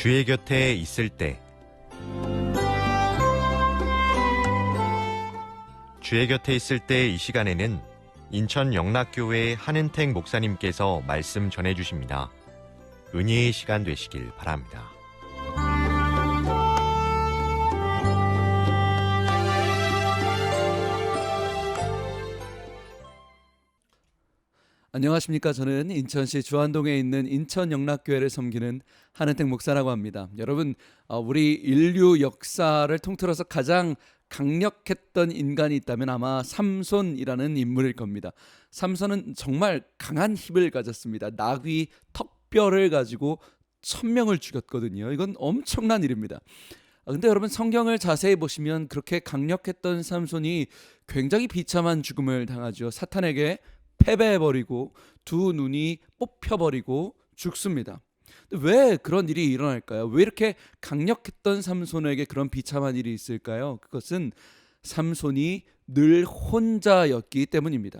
주의 곁에 있을 때 주의 곁에 있을 때 이 시간에는 인천 영락교회 한은택 목사님께서 말씀 전해주십니다. 은혜의 시간 되시길 바랍니다. 안녕하십니까. 저는 인천시 주안동에 있는 인천 영락교회를 섬기는 한은택 목사라고 합니다. 여러분, 우리 인류 역사를 통틀어서 가장 강력했던 인간이 있다면 아마 삼손이라는 인물일 겁니다. 삼손은 정말 강한 힘을 가졌습니다. 나귀 턱뼈를 가지고 1000명을 죽였거든요. 이건 엄청난 일입니다. 근데 여러분, 성경을 자세히 보시면 그렇게 강력했던 삼손이 굉장히 비참한 죽음을 당하죠. 사탄에게 패배해버리고 두 눈이 뽑혀버리고 죽습니다. 왜 그런 일이 일어날까요? 왜 이렇게 강력했던 삼손에게 그런 비참한 일이 있을까요? 그것은 삼손이 늘 혼자였기 때문입니다.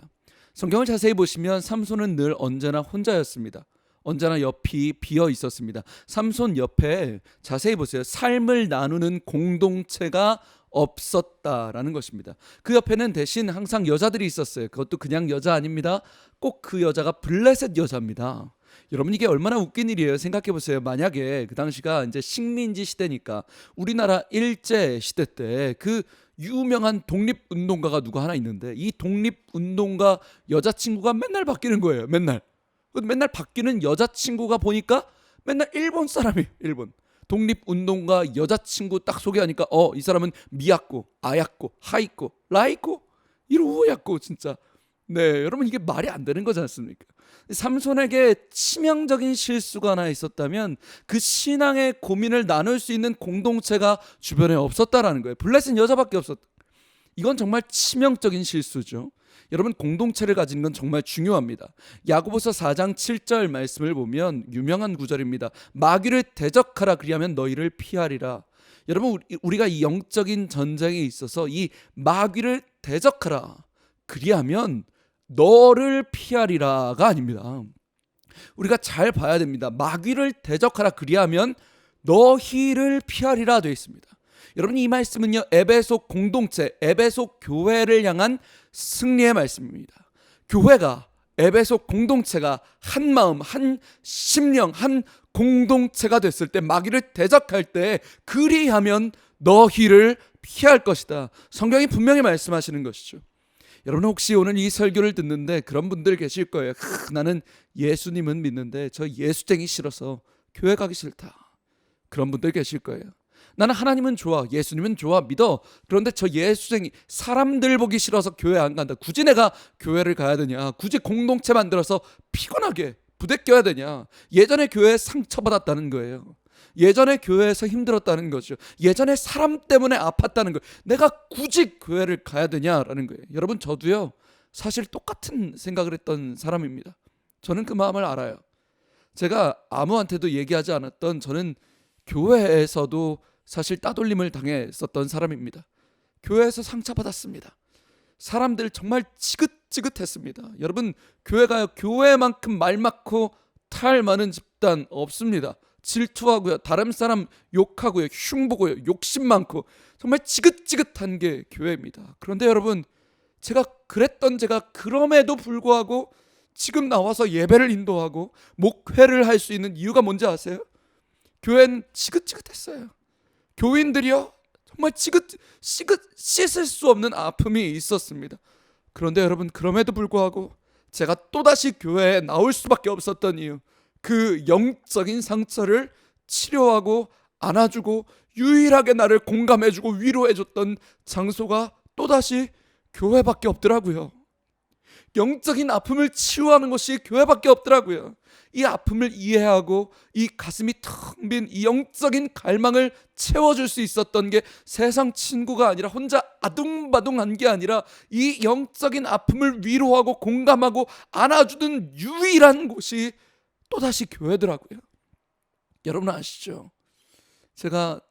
성경을 자세히 보시면 삼손은 늘 언제나 혼자였습니다. 언제나 옆이 비어 있었습니다. 삼손 옆에 자세히 보세요. 삶을 나누는 공동체가 없었다라는 것입니다. 그 옆에는 대신 항상 여자들이 있었어요. 그것도 그냥 여자 아닙니다. 꼭 그 여자가 블레셋 여자입니다. 여러분, 이게 얼마나 웃긴 일이에요. 생각해 보세요. 만약에 그 당시가 이제 식민지 시대니까 우리나라 일제 시대 때 그 유명한 독립운동가가 누가 하나 있는데 이 독립운동가 여자친구가 맨날 바뀌는 거예요. 맨날 바뀌는 여자친구가 보니까 맨날 일본 사람이에요. 일본 독립운동가 여자친구 딱 소개하니까 이 사람은 미야코, 아야코, 하이코, 라이코, 이루야코. 진짜 네, 여러분, 이게 말이 안 되는 거지 않습니까? 삼손에게 치명적인 실수가 하나 있었다면 그 신앙의 고민을 나눌 수 있는 공동체가 주변에 없었다라는 거예요. 블레셋 여자밖에 없었다. 이건 정말 치명적인 실수죠. 여러분, 공동체를 가지는 건 정말 중요합니다. 야고보서 4장 7절 말씀을 보면 유명한 구절입니다. 마귀를 대적하라, 그리하면 너희를 피하리라. 여러분, 우리가 이 영적인 전쟁에 있어서 이 마귀를 대적하라, 그리하면 너를 피하리라가 아닙니다. 우리가 잘 봐야 됩니다. 마귀를 대적하라, 그리하면 너희를 피하리라 되어 있습니다. 여러분, 이 말씀은요, 에베소 공동체, 에베소 교회를 향한 승리의 말씀입니다. 교회가, 에베소 공동체가 한 마음, 한 심령, 한 공동체가 됐을 때, 마귀를 대적할 때 그리하면 너희를 피할 것이다. 성경이 분명히 말씀하시는 것이죠. 여러분, 혹시 오늘 이 설교를 듣는데 그런 분들 계실 거예요. 나는 예수님은 믿는데 저 예수쟁이 싫어서 교회 가기 싫다. 그런 분들 계실 거예요. 나는 하나님은 좋아, 예수님은 좋아, 믿어. 그런데 저 예수쟁이, 사람들 보기 싫어서 교회 안 간다. 굳이 내가 교회를 가야 되냐? 굳이 공동체 만들어서 피곤하게 부대껴야 되냐? 예전에 교회에 상처받았다는 거예요. 예전에 교회에서 힘들었다는 거죠. 예전에 사람 때문에 아팠다는 거예요. 내가 굳이 교회를 가야 되냐라는 거예요. 여러분, 저도요, 사실 똑같은 생각을 했던 사람입니다. 저는 그 마음을 알아요. 제가 아무한테도 얘기하지 않았던, 저는 교회에서도 사실 따돌림을 당했었던 사람입니다. 교회에서 상처받았습니다. 사람들 정말 지긋지긋했습니다. 여러분, 교회가요, 교회만큼 말 많고 탈 많은 집단 없습니다. 질투하고요, 다른 사람 욕하고요, 흉보고요, 욕심 많고 정말 지긋지긋한 게 교회입니다. 그런데 여러분, 제가 그럼에도 불구하고 지금 나와서 예배를 인도하고 목회를 할 수 있는 이유가 뭔지 아세요? 교회는 지긋지긋했어요. 교인들이요, 정말 씻을 수 없는 아픔이 있었습니다. 그런데 여러분, 그럼에도 불구하고 제가 또다시 교회에 나올 수밖에 없었던 이유, 그 영적인 상처를 치료하고 안아주고 유일하게 나를 공감해주고 위로해줬던 장소가 또다시 교회밖에 없더라고요. 영적인 아픔을 치유하는 것이 교회밖에 없더라고요. 이 아픔을 이해하고 이 가슴이 텅 빈 이 영적인 갈망을 채워줄 수 있었던 게 세상 친구가 아니라, 혼자 아둥바둥한 게 아니라, 이 영적인 아픔을 위로하고 공감하고 안아주는 유일한 곳이 또다시 교회더라고요. 여러분 아시죠? 제가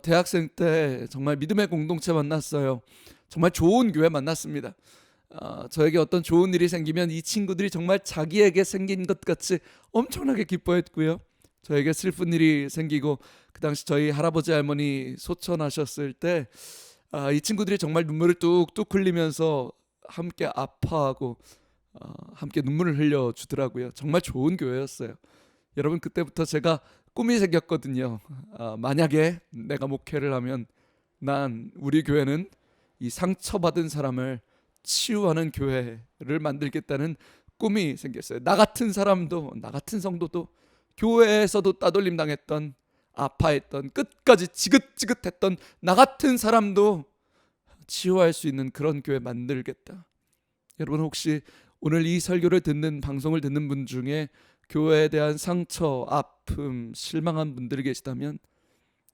대학생 때 정말 믿음의 공동체 만났어요. 정말 좋은 교회 만났습니다. 저에게 어떤 좋은 일이 생기면 이 친구들이 정말 자기에게 생긴 것 같이 엄청나게 기뻐했고요. 저에게 슬픈 일이 생기고 그 당시 저희 할아버지 할머니 소천하셨을 때 이 친구들이 정말 눈물을 뚝뚝 흘리면서 함께 아파하고 함께 눈물을 흘려주더라고요. 정말 좋은 교회였어요. 여러분, 그때부터 제가 꿈이 생겼거든요. 만약에 내가 목회를 하면 우리 교회는 이 상처받은 사람을 치유하는 교회를 만들겠다는 꿈이 생겼어요. 나 같은 사람도, 나 같은 성도도, 교회에서도 따돌림 당했던, 아파했던, 끝까지 지긋지긋했던 나 같은 사람도 치유할 수 있는 그런 교회 만들겠다. 여러분, 혹시 오늘 이 설교를 듣는, 방송을 듣는 분 중에 교회에 대한 상처, 아픔, 실망한 분들이 계시다면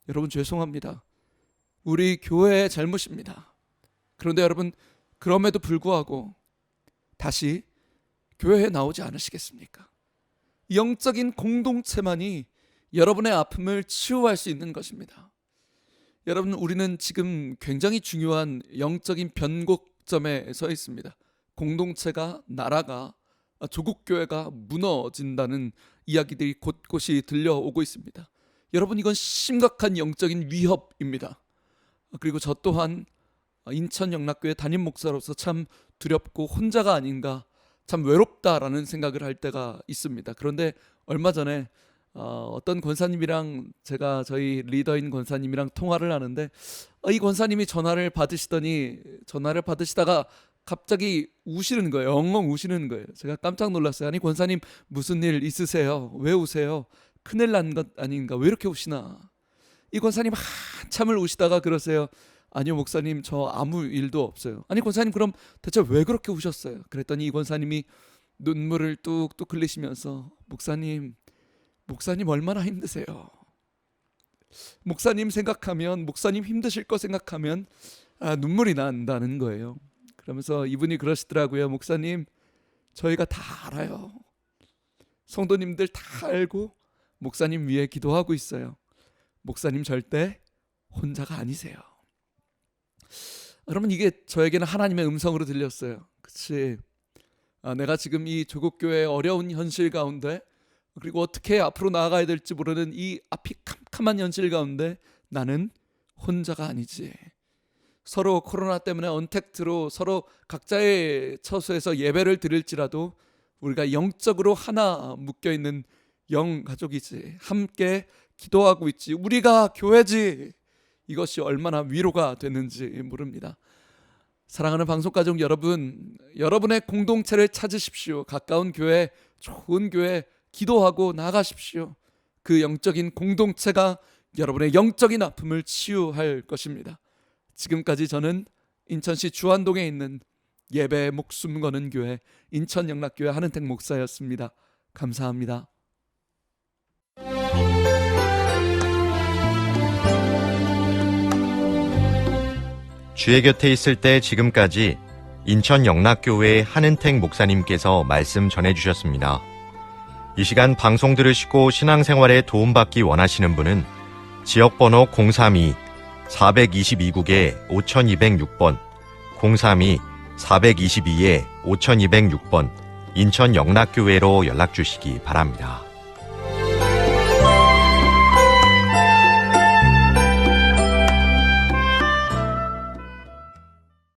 여러분, 죄송합니다. 우리 교회의 잘못입니다. 그런데 여러분, 그럼에도 불구하고 다시 교회에 나오지 않으시겠습니까? 영적인 공동체만이 여러분의 아픔을 치유할 수 있는 것입니다. 여러분, 우리는 지금 굉장히 중요한 영적인 변곡점에 서 있습니다. 공동체가, 나라가, 조국 교회가 무너진다는 이야기들이 곳곳이 들려오고 있습니다. 여러분, 이건 심각한 영적인 위협입니다. 그리고 저 또한 인천 영락교회 담임 목사로서 참 두렵고 혼자가 아닌가, 참 외롭다라는 생각을 할 때가 있습니다. 그런데 얼마 전에 어떤 권사님이랑 제가 저희 리더인 권사님이랑 통화를 하는데 이 권사님이 전화를 받으시다가 갑자기 우시는 거예요. 엉엉 우시는 거예요. 제가 깜짝 놀랐어요. 아니, 권사님 무슨 일 있으세요? 왜 우세요? 큰일 난 것 아닌가? 왜 이렇게 우시나? 이 권사님 한참을 우시다가 그러세요. 아니요, 목사님, 저 아무 일도 없어요. 아니, 권사님, 그럼 대체 왜 그렇게 우셨어요? 그랬더니 이 권사님이 눈물을 뚝뚝 흘리시면서 목사님 얼마나 힘드세요? 목사님 힘드실 거 생각하면 눈물이 난다는 거예요. 그러면서 이분이 그러시더라고요. 목사님, 저희가 다 알아요. 성도님들 다 알고 목사님 위해 기도하고 있어요. 목사님 절대 혼자가 아니세요. 여러분, 이게 저에게는 하나님의 음성으로 들렸어요. 그치? 내가 지금 이 조국교회의 어려운 현실 가운데, 그리고 어떻게 앞으로 나아가야 될지 모르는 이 앞이 캄캄한 현실 가운데 나는 혼자가 아니지. 서로 코로나 때문에 언택트로 서로 각자의 처소에서 예배를 드릴지라도 우리가 영적으로 하나 묶여있는 영가족이지. 함께 기도하고 있지. 우리가 교회지. 이것이 얼마나 위로가 되는지 모릅니다. 사랑하는 방송가족 여러분, 여러분의 공동체를 찾으십시오. 가까운 교회, 좋은 교회 기도하고 나가십시오. 그 영적인 공동체가 여러분의 영적인 아픔을 치유할 것입니다. 지금까지 저는 인천시 주안동에 있는 예배에 목숨 거는 교회 인천영락교회 한은택 목사였습니다. 감사합니다. 주의 곁에 있을 때 지금까지 인천 영락교회 한은택 목사님께서 말씀 전해주셨습니다. 이 시간 방송 들으시고 신앙생활에 도움받기 원하시는 분은 지역번호 032-422국에 5206번, 032-422-5206번 인천 영락교회로 연락주시기 바랍니다.